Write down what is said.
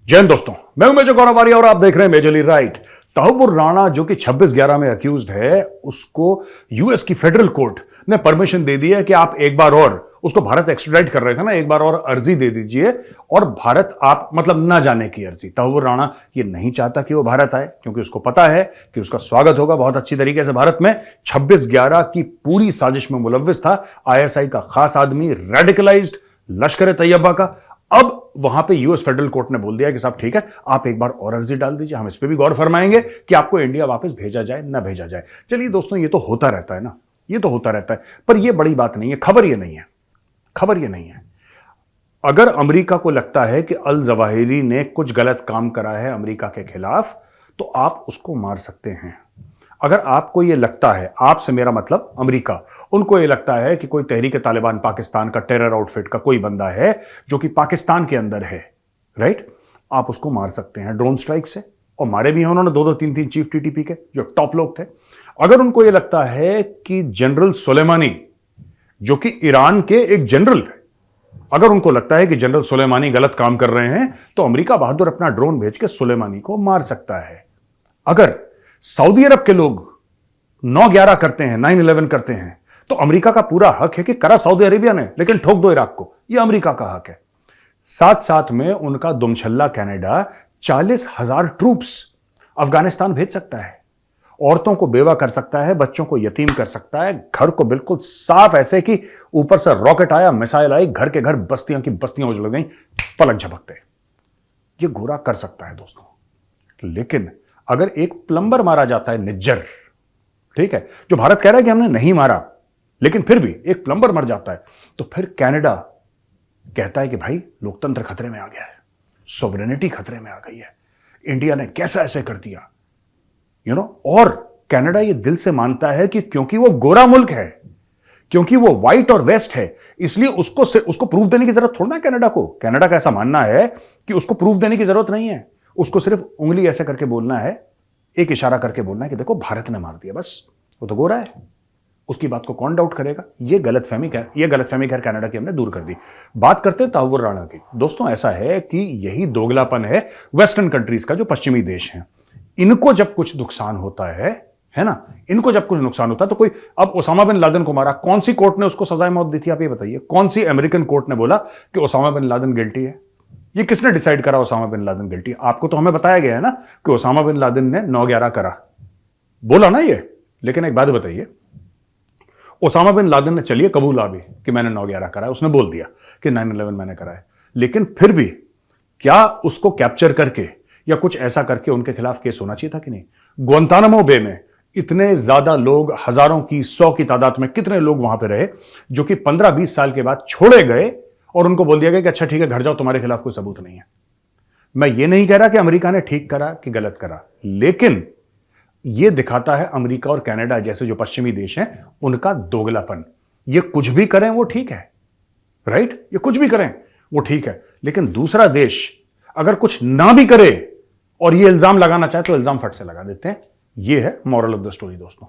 जय हिंद दोस्तों, मैं हूं मेजर गौरव वारिया और आप देख रहे हैं मेजरली राइट। तहव्वुर राणा जो कि 26/11 में अक्यूज्ड है, उसको यूएस की फेडरल कोर्ट ने परमिशन दे दी है कि आप एक बार और उसको भारत एक्स्ट्राडाइट कर रहे थे ना, एक बार और अर्जी दे दीजिए और भारत आप मतलब ना जाने की अर्जी। तहव्वुर राणा ये नहीं चाहता कि वो भारत आए क्योंकि उसको पता है कि उसका स्वागत होगा बहुत अच्छी तरीके से भारत में। 26/11 की पूरी साजिश में मुलव्विस था आईएसआई का खास आदमी, रेडिकलाइज्ड लश्कर तैयबा का। अब वहां पे यूएस फेडरल कोर्ट ने बोल दिया कि साहब ठीक है, आप एक बार और अर्जी डाल दीजिए, हम इस पे भी गौर फरमाएंगे कि आपको इंडिया वापस भेजा जाए ना भेजा जाए। चलिए दोस्तों, ये तो होता रहता है ना, ये तो होता रहता है, पर ये बड़ी बात नहीं है। खबर ये नहीं है, खबर ये नहीं है। अगर अमेरिका को लगता है कि अल जवाहिरी ने कुछ गलत काम करा है अमेरिका के खिलाफ, तो आप उसको मार सकते हैं। अगर आपको यह लगता है, आपसे मेरा मतलब अमेरिका, उनको यह लगता है कि कोई तहरीक तालिबान पाकिस्तान का टेरर आउटफिट का कोई बंदा है जो कि पाकिस्तान के अंदर है, राइट, आप उसको मार सकते हैं ड्रोन स्ट्राइक से। और मारे भी हैं उन्होंने 2-2, 3-3 चीफ टीटीपी के जो टॉप लोग थे। अगर उनको यह लगता है कि जनरल सुलेमानी जो कि ईरान के एक जनरल थे, अगर उनको लगता है कि जनरल सुलेमानी गलत काम कर रहे हैं, तो अमेरिका बहादुर अपना ड्रोन भेज के सुलेमानी को मार सकता है। अगर सऊदी अरब के लोग 9/11 करते हैं, 9/11 करते हैं, तो अमेरिका का पूरा हक है कि करा सऊदी अरेबिया ने, लेकिन ठोक दो इराक को, यह अमेरिका का हक है। साथ साथ में उनका दुमछल्ला कनाडा 40,000 ट्रूप्स अफगानिस्तान भेज सकता है, औरतों को बेवा कर सकता है, बच्चों को यतीम कर सकता है, घर को बिल्कुल साफ, ऐसे कि ऊपर से रॉकेट आया, मिसाइल आई, घर के घर बस्तियां की बस्तियां उजड़ गई पलक झपकते। यह गोरा कर सकता है दोस्तों। लेकिन अगर एक प्लंबर मारा जाता है, निज्जर, ठीक है, जो भारत कह रहा है कि हमने नहीं मारा, लेकिन फिर भी एक प्लंबर मर जाता है, तो फिर कनाडा कहता है कि भाई लोकतंत्र खतरे में आ गया है, सॉवरेनिटी खतरे में आ गई है, इंडिया ने कैसा ऐसे कर दिया, और कनाडा ये दिल से मानता है कि क्योंकि वो गोरा मुल्क है, क्योंकि वो व्हाइट और वेस्ट है, इसलिए उसको प्रूफ देने की जरूरत थोड़ा ना कनाडा को। कनाडा का ऐसा मानना है कि उसको प्रूफ देने की जरूरत नहीं है, उसको सिर्फ उंगली ऐसे करके बोलना है, एक इशारा करके बोलना है कि देखो भारत ने मार दिया, बस, वो तो गोरा है, उसकी बात को कौन डाउट करेगा। ये गलतफहमी खैर कनाडा की हमने दूर कर दी। बात करते हैं तहव्वुर राणा की। दोस्तों, ऐसा है कि यही दोगलापन है वेस्टर्न कंट्रीज का, जो पश्चिमी देश हैं। इनको जब कुछ नुकसान होता है ना, इनको जब कुछ नुकसान होता है, तो कोई, अब ओसामा बिन लादेन को मारा, कौन सी कोर्ट ने उसको सजाए मौत दी थी, आप ये बताइए। कौन सी अमेरिकन कोर्ट ने बोला कि ओसामा बिन लादेन गिल्टी है? ये किसने डिसाइड करा ओसामा बिन लादेन गिल्टी? आपको तो हमें बताया गया है ना कि ओसामा बिन लादेन ने 9/11 करा, बोला ना ये। लेकिन एक बात बताइए, ओसामा बिन लादेन ने चलिए कबूला भी कि मैंने 9/11 करा है, उसने बोल दिया कि 9/11 मैंने करा है, लेकिन फिर भी क्या उसको कैप्चर करके या कुछ ऐसा करके उनके खिलाफ केस होना चाहिए था कि नहीं? ग्वांतानामो बे में इतने ज्यादा लोग, हजारों की, 100 की तादाद में कितने लोग वहां पे रहे, जो कि 15-20 साल के बाद छोड़े गए और उनको बोल दिया गया कि अच्छा ठीक है, घर जाओ, तुम्हारे खिलाफ कोई सबूत नहीं है। मैं ये नहीं कह रहा कि अमेरिका ने ठीक करा कि गलत करा, लेकिन यह दिखाता है अमेरिका और कनाडा जैसे जो पश्चिमी देश हैं, उनका दोगलापन। ये कुछ भी करें वो ठीक है, राइट, ये कुछ भी करें वो ठीक है, लेकिन दूसरा देश अगर कुछ ना भी करे और ये इल्जाम लगाना चाहे तो इल्जाम फट से लगा देते हैं। ये है मॉरल ऑफ द स्टोरी दोस्तों।